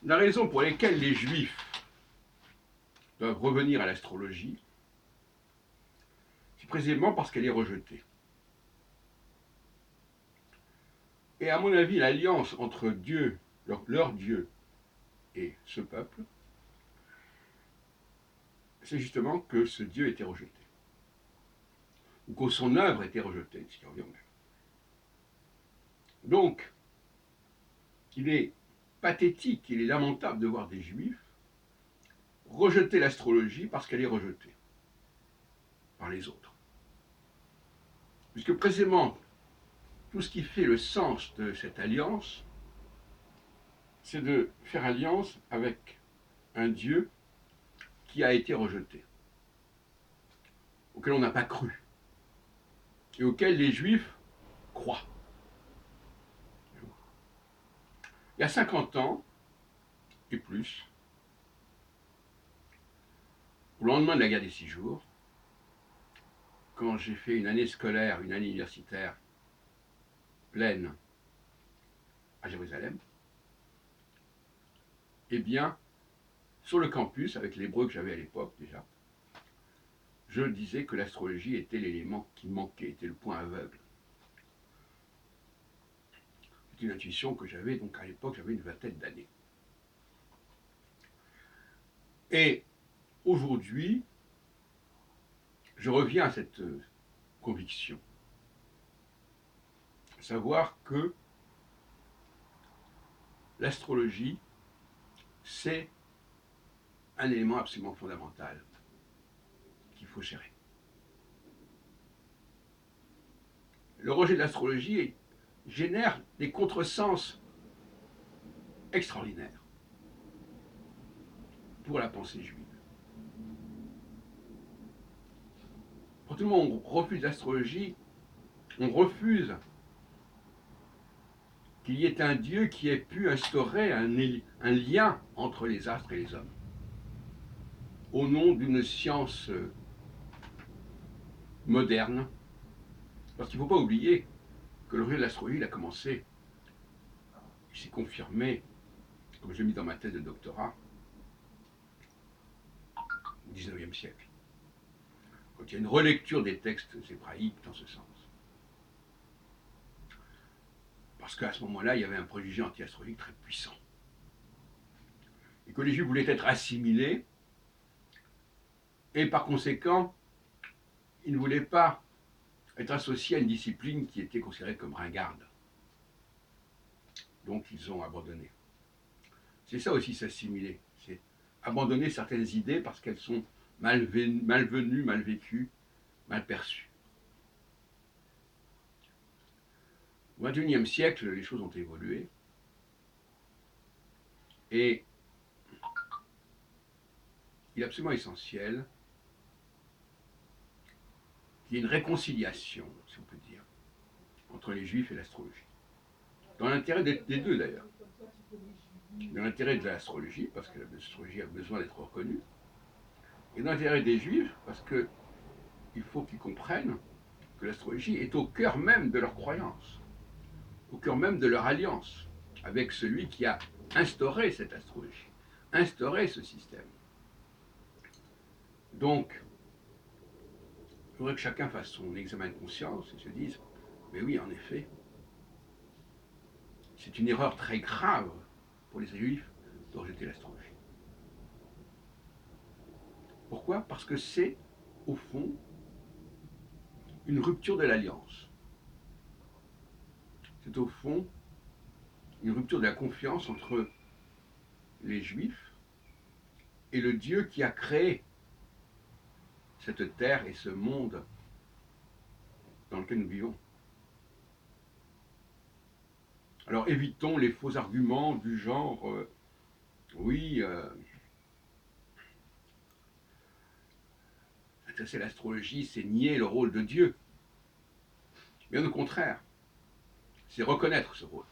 La raison pour laquelle les Juifs doivent revenir à l'astrologie, c'est précisément parce qu'elle est rejetée. Et à mon avis, l'alliance entre Dieu, leur Dieu, et ce peuple, c'est justement que ce Dieu était rejeté. Ou que son œuvre était rejetée, si on revient au même. Donc, il est pathétique, il est lamentable de voir des Juifs rejeter l'astrologie parce qu'elle est rejetée par les autres. Puisque précisément, tout ce qui fait le sens de cette alliance, c'est de faire alliance avec un Dieu qui a été rejeté, auquel on n'a pas cru, et auquel les Juifs croient. Il y a 50 ans, et plus, au lendemain de la guerre des 6 jours, quand j'ai fait une année scolaire, une année universitaire pleine à Jérusalem, eh bien, sur le campus, avec l'hébreu que j'avais à l'époque déjà, je disais que l'astrologie était l'élément qui manquait, était le point aveugle. C'est une intuition que j'avais, donc à l'époque, j'avais une vingtaine d'années. Et aujourd'hui, je reviens à cette conviction. Savoir que l'astrologie, c'est un élément absolument fondamental qu'il faut gérer. Le rejet de l'astrologie génère des contresens extraordinaires pour la pensée juive. Quand tout le monde refuse l'astrologie, on refuse qu'il y ait un Dieu qui ait pu instaurer un lien entre les astres et les hommes, au nom d'une science moderne. Parce qu'il ne faut pas oublier que le rejet de l'astrologie, il a commencé, il s'est confirmé, comme je l'ai mis dans ma thèse de doctorat, au XIXe siècle, quand il y a une relecture des textes hébraïques dans ce sens. Parce qu'à ce moment-là, il y avait un préjugé anti-astrologique très puissant. Et que les Juifs voulaient être assimilés, et par conséquent, ils ne voulaient pas être associés à une discipline qui était considérée comme ringarde. Donc ils ont abandonné. C'est ça aussi s'assimiler, c'est abandonner certaines idées parce qu'elles sont malvenues, mal vécues, mal perçues. Au XXIe siècle, les choses ont évolué. Et il est absolument essentiel qu'il y ait une réconciliation, si on peut dire, entre les Juifs et l'astrologie. Dans l'intérêt des deux d'ailleurs. Dans l'intérêt de l'astrologie, parce que l'astrologie a besoin d'être reconnue, et dans l'intérêt des Juifs, parce qu'il faut qu'ils comprennent que l'astrologie est au cœur même de leur croyance, au cœur même de leur alliance avec celui qui a instauré cette astrologie, instauré ce système. Donc, il faudrait que chacun fasse son examen de conscience et se dise, mais oui, en effet, c'est une erreur très grave pour les Juifs de rejeter l'astrologie. Pourquoi? Parce que c'est, au fond, une rupture de l'alliance. C'est au fond une rupture de la confiance entre les Juifs et le Dieu qui a créé cette terre et ce monde dans lequel nous vivons. Alors évitons les faux arguments du genre oui, s'intéresser à l'astrologie, c'est nier le rôle de Dieu. Bien au contraire, c'est reconnaître ce rôle.